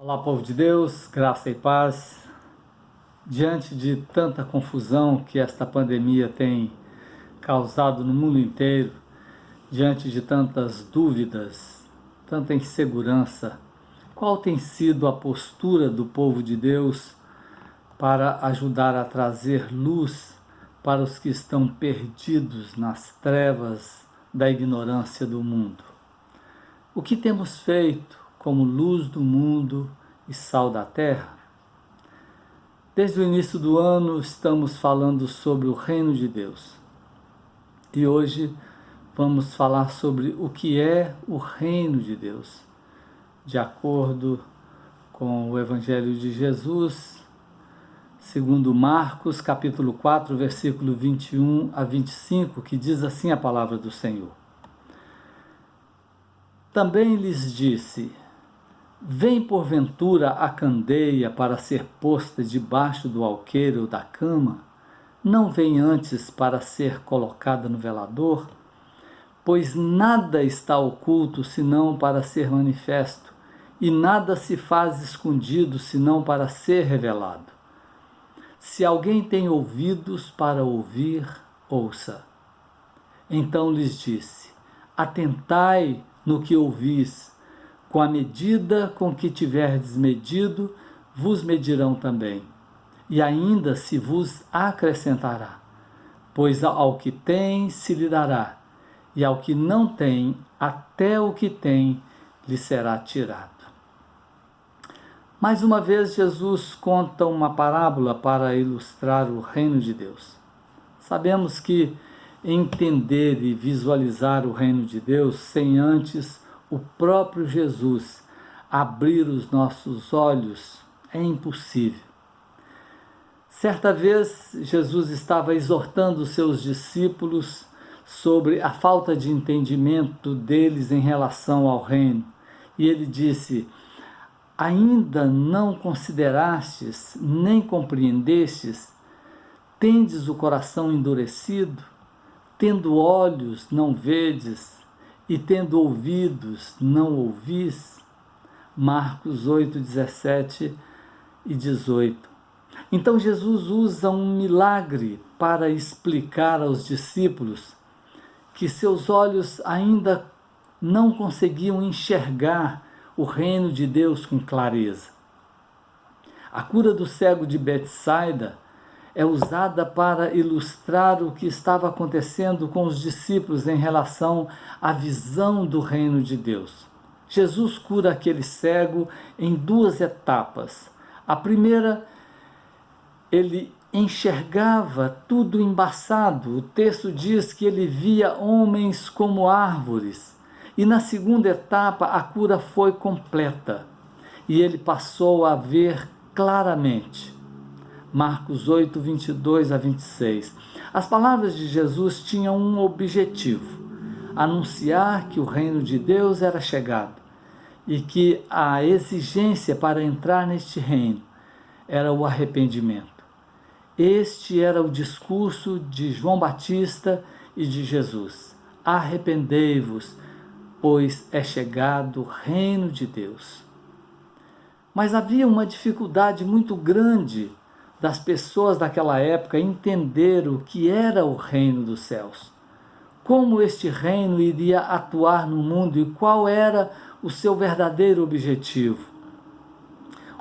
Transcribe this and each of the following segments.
Olá, povo de Deus, graça e paz. Diante de tanta confusão que esta pandemia tem causado no mundo inteiro, diante de tantas dúvidas, tanta insegurança, qual tem sido a postura do povo de Deus para ajudar a trazer luz para os que estão perdidos nas trevas da ignorância do mundo? O que temos feito como luz do mundo e sal da terra? Desde o início do ano estamos falando sobre o reino de Deus. E hoje vamos falar sobre o que é o reino de Deus, de acordo com o Evangelho de Jesus, segundo Marcos, capítulo 4, versículo 21 a 25, que diz assim a palavra do Senhor. Também lhes disse: vem porventura a candeia para ser posta debaixo do alqueire ou da cama? Não vem antes para ser colocada no velador? Pois nada está oculto senão para ser manifesto, e nada se faz escondido senão para ser revelado. Se alguém tem ouvidos para ouvir, ouça. Então lhes disse: atentai no que ouvis, com a medida com que tiverdes medido, vos medirão também, e ainda se vos acrescentará. Pois ao que tem se lhe dará, e ao que não tem, até o que tem lhe será tirado. Mais uma vez, Jesus conta uma parábola para ilustrar o reino de Deus. Sabemos que entender e visualizar o reino de Deus sem antes o próprio Jesus abrir os nossos olhos é impossível. Certa vez, Jesus estava exortando os seus discípulos sobre a falta de entendimento deles em relação ao reino. E ele disse: ainda não considerastes, nem compreendestes? Tendes o coração endurecido? Tendo olhos, não vedes, e tendo ouvidos, não ouvis? Marcos 8, 17 e 18. Então Jesus usa um milagre para explicar aos discípulos que seus olhos ainda não conseguiam enxergar o reino de Deus com clareza. A cura do cego de Betsaida é usada para ilustrar o que estava acontecendo com os discípulos em relação à visão do reino de Deus. Jesus cura aquele cego em duas etapas. A primeira, ele enxergava tudo embaçado. O texto diz que ele via homens como árvores. E na segunda etapa, a cura foi completa e ele passou a ver claramente. Marcos 8, 22 a 26. As palavras de Jesus tinham um objetivo: anunciar que o reino de Deus era chegado e que a exigência para entrar neste reino era o arrependimento. Este era o discurso de João Batista e de Jesus: arrependei-vos, pois é chegado o reino de Deus. Mas havia uma dificuldade muito grande das pessoas daquela época entender o que era o reino dos céus. Como este reino iria atuar no mundo e qual era o seu verdadeiro objetivo.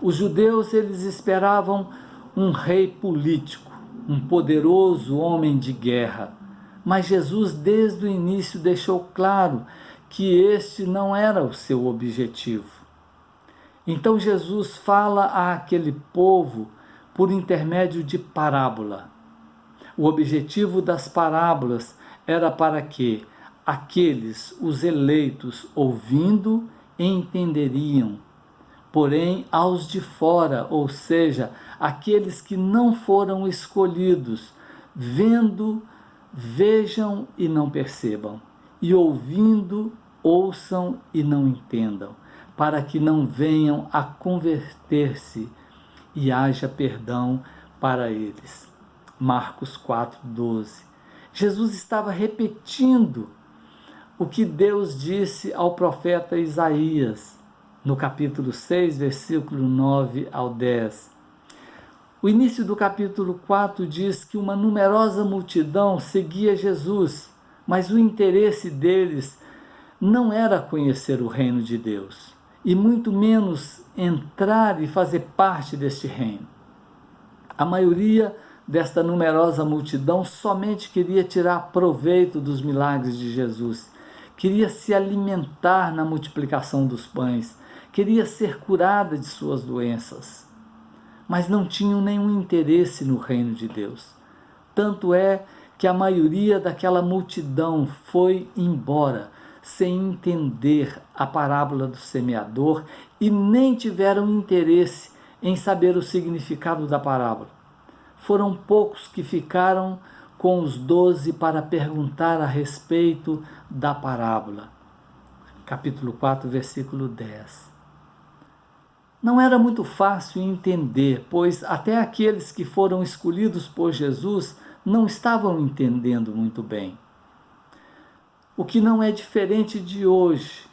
Os judeus, eles esperavam um rei político, um poderoso homem de guerra. Mas Jesus, desde o início, deixou claro que este não era o seu objetivo. Então Jesus fala àquele povo por intermédio de parábola. O objetivo das parábolas era para que aqueles, os eleitos, ouvindo, entenderiam. Porém, aos de fora, ou seja, aqueles que não foram escolhidos, vendo, vejam e não percebam, e ouvindo, ouçam e não entendam, para que não venham a converter-se e haja perdão para eles. Marcos 4, 12. Jesus estava repetindo o que Deus disse ao profeta Isaías: no capítulo 6, versículo 9 ao 10. O início do capítulo 4 diz que uma numerosa multidão seguia Jesus, mas o interesse deles não era conhecer o reino de Deus, e muito menos entrar e fazer parte deste reino. A maioria desta numerosa multidão somente queria tirar proveito dos milagres de Jesus, queria se alimentar na multiplicação dos pães, queria ser curada de suas doenças, mas não tinham nenhum interesse no reino de Deus. Tanto é que a maioria daquela multidão foi embora sem entender a parábola do semeador e nem tiveram interesse em saber o significado da parábola. Foram poucos que ficaram com os 12 para perguntar a respeito da parábola. Capítulo 4, versículo 10. Não era muito fácil entender, pois até aqueles que foram escolhidos por Jesus não estavam entendendo muito bem. O que não é diferente de hoje.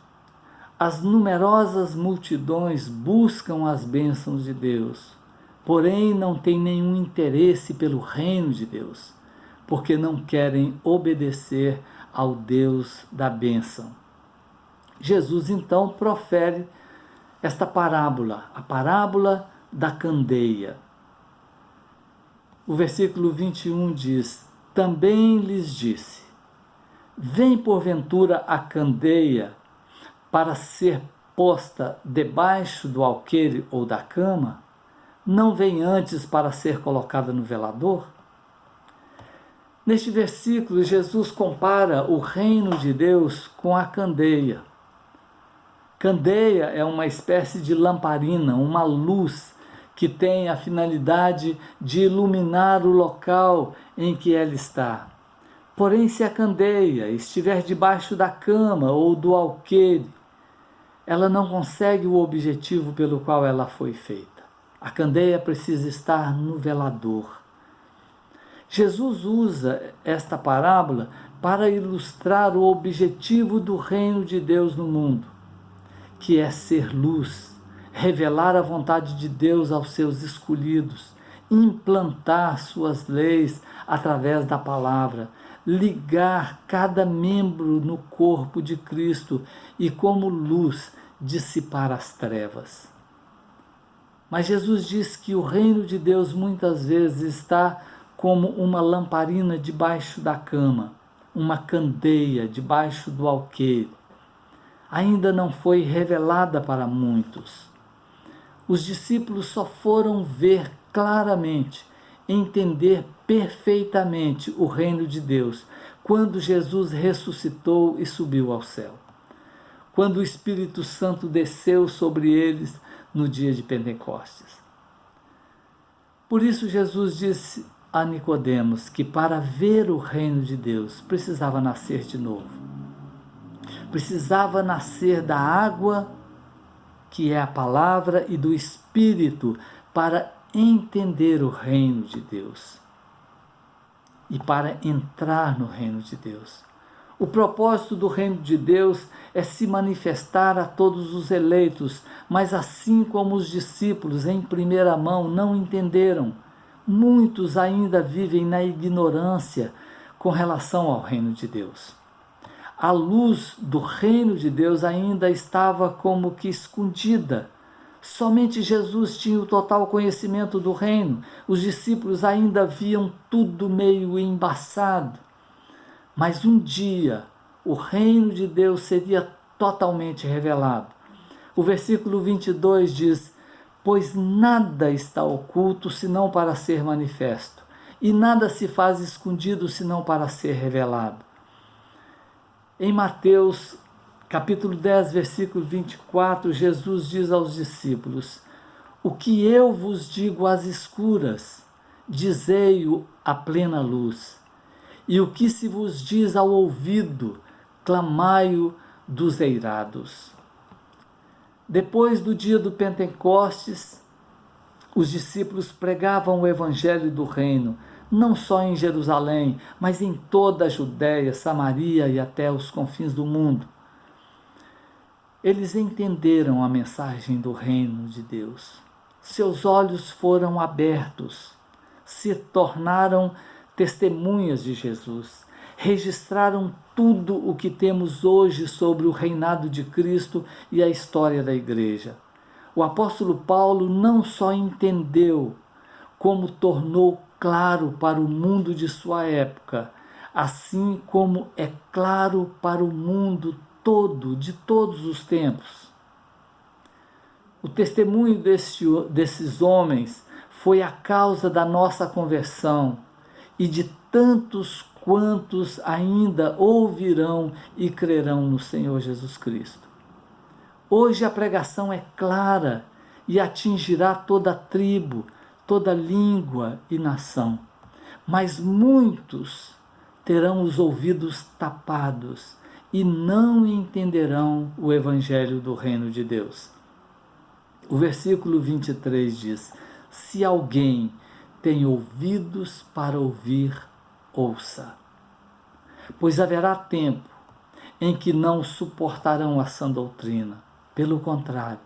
As numerosas multidões buscam as bênçãos de Deus, porém não têm nenhum interesse pelo reino de Deus, porque não querem obedecer ao Deus da bênção. Jesus então profere esta parábola, a parábola da candeia. O versículo 21 diz: também lhes disse, vem porventura a candeia para ser posta debaixo do alqueire ou da cama? Não vem antes para ser colocada no velador? Neste versículo, Jesus compara o reino de Deus com a candeia. Candeia é uma espécie de lamparina, uma luz que tem a finalidade de iluminar o local em que ela está. Porém, se a candeia estiver debaixo da cama ou do alqueire, ela não consegue o objetivo pelo qual ela foi feita. A candeia precisa estar no velador. Jesus usa esta parábola para ilustrar o objetivo do reino de Deus no mundo, que é ser luz, revelar a vontade de Deus aos seus escolhidos, implantar suas leis através da palavra, ligar cada membro no corpo de Cristo e, como luz, dissipar as trevas. Mas Jesus diz que o reino de Deus muitas vezes está como uma lamparina debaixo da cama, uma candeia debaixo do alqueire. Ainda não foi revelada para muitos. Os discípulos só foram ver claramente, entender perfeitamente o reino de Deus quando Jesus ressuscitou e subiu ao céu. Quando o Espírito Santo desceu sobre eles no dia de Pentecostes. Por isso Jesus disse a Nicodemos que para ver o reino de Deus precisava nascer de novo. Precisava nascer da água, que é a palavra, e do Espírito para entender o reino de Deus e para entrar no reino de Deus. O propósito do reino de Deus é se manifestar a todos os eleitos, mas assim como os discípulos em primeira mão não entenderam, muitos ainda vivem na ignorância com relação ao reino de Deus. A luz do reino de Deus ainda estava como que escondida. Somente Jesus tinha o total conhecimento do reino. Os discípulos ainda viam tudo meio embaçado. Mas um dia o reino de Deus seria totalmente revelado. O versículo 22 diz: pois nada está oculto senão para ser manifesto, e nada se faz escondido senão para ser revelado. Em Mateus, capítulo 10, versículo 24, Jesus diz aos discípulos: o que eu vos digo às escuras, dizei-o à plena luz. E o que se vos diz ao ouvido, clamai-o dos eirados. Depois do dia do Pentecostes, os discípulos pregavam o evangelho do reino, não só em Jerusalém, mas em toda a Judéia, Samaria e até os confins do mundo. Eles entenderam a mensagem do reino de Deus. Seus olhos foram abertos, se tornaram testemunhas de Jesus, registraram tudo o que temos hoje sobre o reinado de Cristo e a história da igreja. O apóstolo Paulo não só entendeu, como tornou claro para o mundo de sua época, assim como é claro para o mundo todo, de todos os tempos. O testemunho desses homens foi a causa da nossa conversão e de tantos quantos ainda ouvirão e crerão no Senhor Jesus Cristo. Hoje a pregação é clara e atingirá toda tribo, toda língua e nação, mas muitos terão os ouvidos tapados e não entenderão o evangelho do reino de Deus. O versículo 23 diz: se alguém tem ouvidos para ouvir, ouça. Pois haverá tempo em que não suportarão a sã doutrina. Pelo contrário,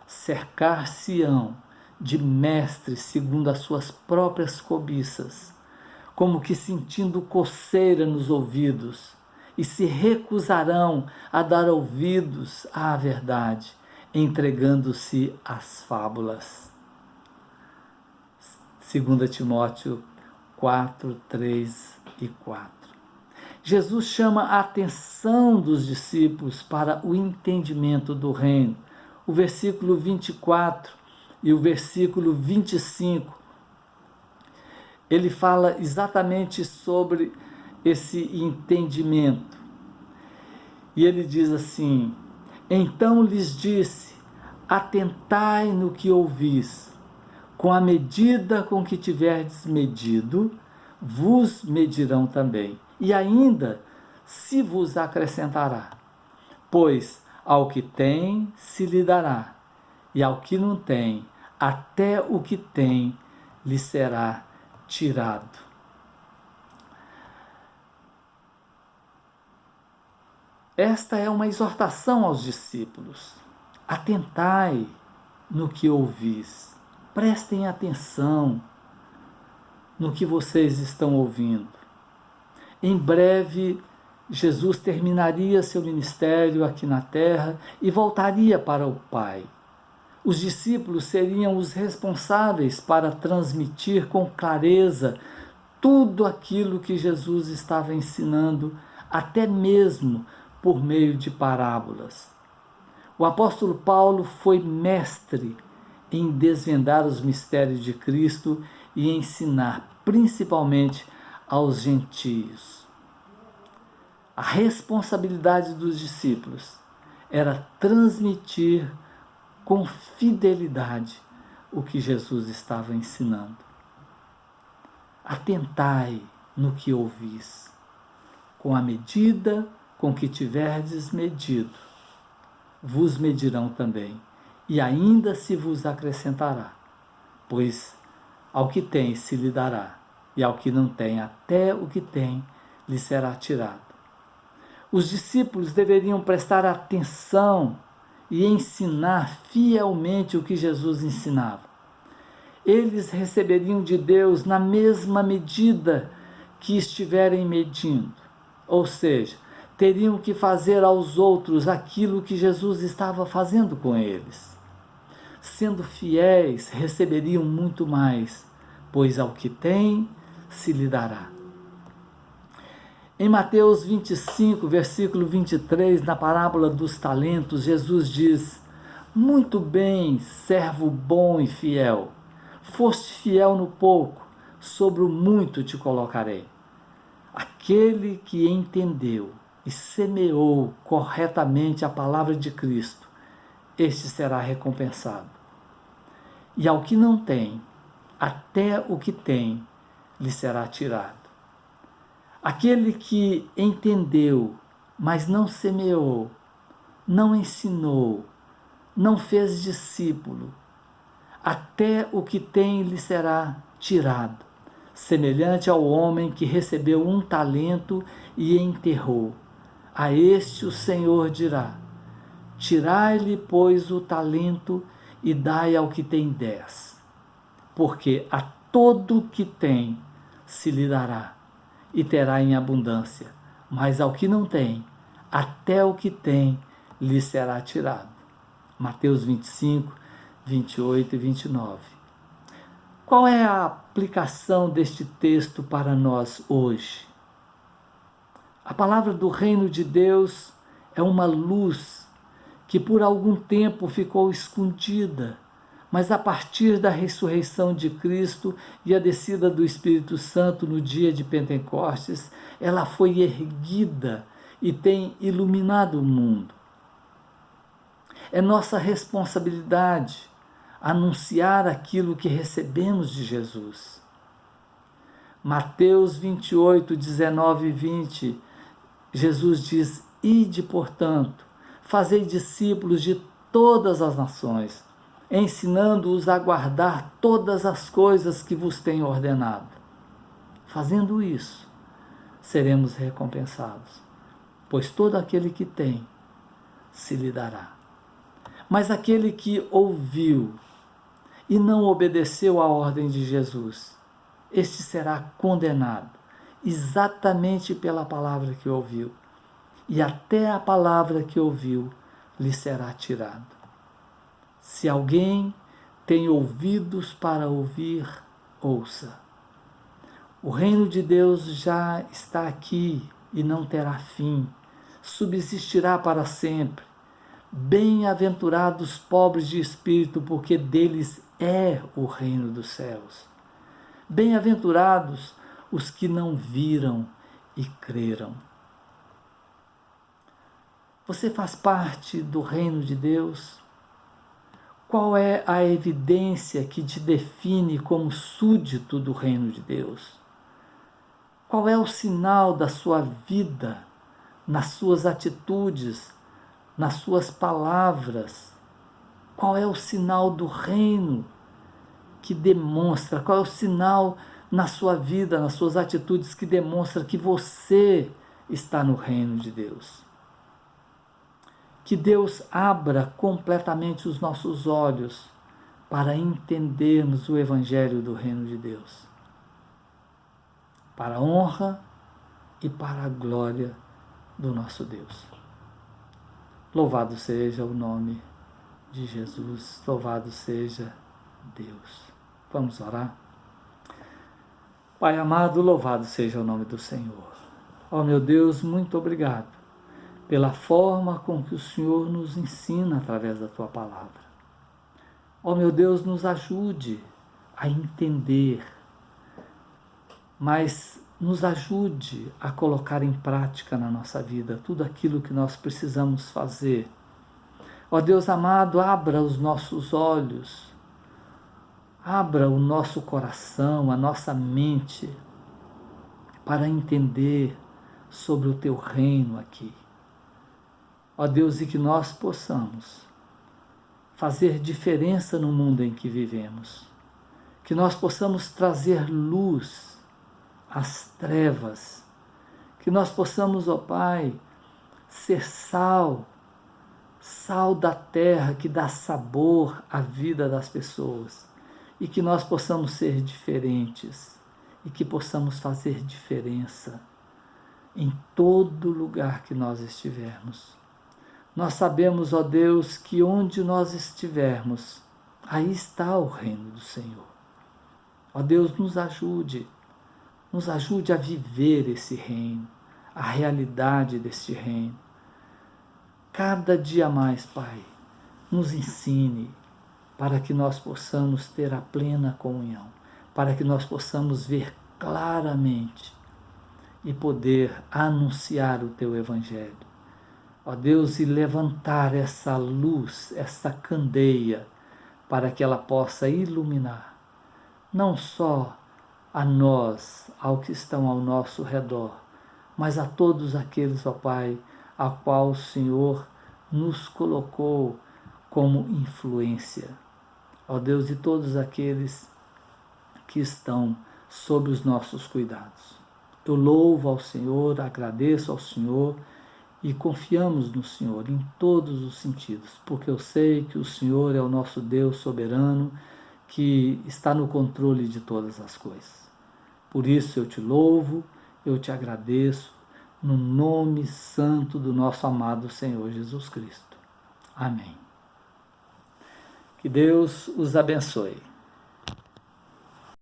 cercar-se-ão de mestres segundo as suas próprias cobiças, como que sentindo coceira nos ouvidos, e se recusarão a dar ouvidos à verdade, entregando-se às fábulas. 2 Timóteo 4, 3 e 4. Jesus chama a atenção dos discípulos para o entendimento do reino. O versículo 24 e o versículo 25, ele fala exatamente sobre esse entendimento. E ele diz assim: então lhes disse, atentai no que ouvis, com a medida com que tiverdes medido, vos medirão também, e ainda se vos acrescentará. Pois ao que tem se lhe dará, e ao que não tem, até o que tem lhe será tirado. Esta é uma exortação aos discípulos. Atentai no que ouvis. Prestem atenção no que vocês estão ouvindo. Em breve, Jesus terminaria seu ministério aqui na terra e voltaria para o Pai. Os discípulos seriam os responsáveis para transmitir com clareza tudo aquilo que Jesus estava ensinando, até mesmo por meio de parábolas. O apóstolo Paulo foi mestre em desvendar os mistérios de Cristo e ensinar, principalmente aos gentios. A responsabilidade dos discípulos era transmitir com fidelidade o que Jesus estava ensinando. Atentai no que ouvis, com a medida com que tiverdes medido, vos medirão também, e ainda se vos acrescentará, pois ao que tem se lhe dará, e ao que não tem, até o que tem lhe será tirado. Os discípulos deveriam prestar atenção e ensinar fielmente o que Jesus ensinava. Eles receberiam de Deus na mesma medida que estiverem medindo, ou seja, teriam que fazer aos outros aquilo que Jesus estava fazendo com eles. Sendo fiéis, receberiam muito mais, pois ao que tem se lhe dará. Em Mateus 25, versículo 23, na parábola dos talentos, Jesus diz: muito bem, servo bom e fiel, foste fiel no pouco, sobre o muito te colocarei. Aquele que entendeu e semeou corretamente a palavra de Cristo, este será recompensado. E ao que não tem, até o que tem lhe será tirado. Aquele que entendeu, mas não semeou, não ensinou, não fez discípulo, até o que tem lhe será tirado, semelhante ao homem que recebeu um talento e enterrou. A este o Senhor dirá: Tirai-lhe, pois, o talento e dai ao que tem 10, porque a todo o que tem se lhe dará, e terá em abundância, mas ao que não tem, até o que tem lhe será tirado. Mateus 25, 28 e 29. Qual é a aplicação deste texto para nós hoje? A palavra do reino de Deus é uma luz que por algum tempo ficou escondida, mas a partir da ressurreição de Cristo e a descida do Espírito Santo no dia de Pentecostes, ela foi erguida e tem iluminado o mundo. É nossa responsabilidade anunciar aquilo que recebemos de Jesus. Mateus 28, 19 e 20, Jesus diz: Ide, portanto, fazei discípulos de todas as nações, ensinando-os a guardar todas as coisas que vos tenho ordenado. Fazendo isso, seremos recompensados, pois todo aquele que tem, se lhe dará. Mas aquele que ouviu e não obedeceu à ordem de Jesus, este será condenado, exatamente pela palavra que ouviu, e até a palavra que ouviu lhe será tirada. Se alguém tem ouvidos para ouvir, ouça. O reino de Deus já está aqui e não terá fim, subsistirá para sempre. Bem-aventurados pobres de espírito, porque deles é o reino dos céus. Bem-aventurados os que não viram e creram. Você faz parte do reino de Deus? Qual é a evidência que te define como súdito do reino de Deus? Qual é o sinal da sua vida, nas suas atitudes, nas suas palavras? Qual é o sinal do reino que demonstra? Qual é o sinal na sua vida, nas suas atitudes que demonstra que você está no reino de Deus? Que Deus abra completamente os nossos olhos para entendermos o Evangelho do Reino de Deus, para a honra e para a glória do nosso Deus. Louvado seja o nome de Jesus, louvado seja Deus. Vamos orar? Pai amado, louvado seja o nome do Senhor. Ó meu Deus, muito obrigado pela forma com que o Senhor nos ensina através da Tua palavra. Ó meu Deus, nos ajude a entender, mas nos ajude a colocar em prática na nossa vida tudo aquilo que nós precisamos fazer. Ó Deus amado, abra os nossos olhos, abra o nosso coração, a nossa mente, para entender sobre o Teu reino aqui. Ó Deus, e que nós possamos fazer diferença no mundo em que vivemos, que nós possamos trazer luz às trevas, que nós possamos, ó Pai, ser sal, sal da terra que dá sabor à vida das pessoas, e que nós possamos ser diferentes, e que possamos fazer diferença em todo lugar que nós estivermos. Nós sabemos, ó Deus, que onde nós estivermos, aí está o reino do Senhor. Ó Deus, nos ajude a viver esse reino, a realidade deste reino. Cada dia mais, Pai, nos ensine para que nós possamos ter a plena comunhão, para que nós possamos ver claramente e poder anunciar o Teu Evangelho. Ó Deus, e levantar essa luz, essa candeia, para que ela possa iluminar, não só a nós, ao que estão ao nosso redor, mas a todos aqueles, ó Pai, a qual o Senhor nos colocou como influência. Ó Deus, e todos aqueles que estão sob os nossos cuidados. Eu louvo ao Senhor, agradeço ao Senhor, e confiamos no Senhor em todos os sentidos, porque eu sei que o Senhor é o nosso Deus soberano, que está no controle de todas as coisas. Por isso eu te louvo, eu te agradeço, no nome santo do nosso amado Senhor Jesus Cristo. Amém. Que Deus os abençoe.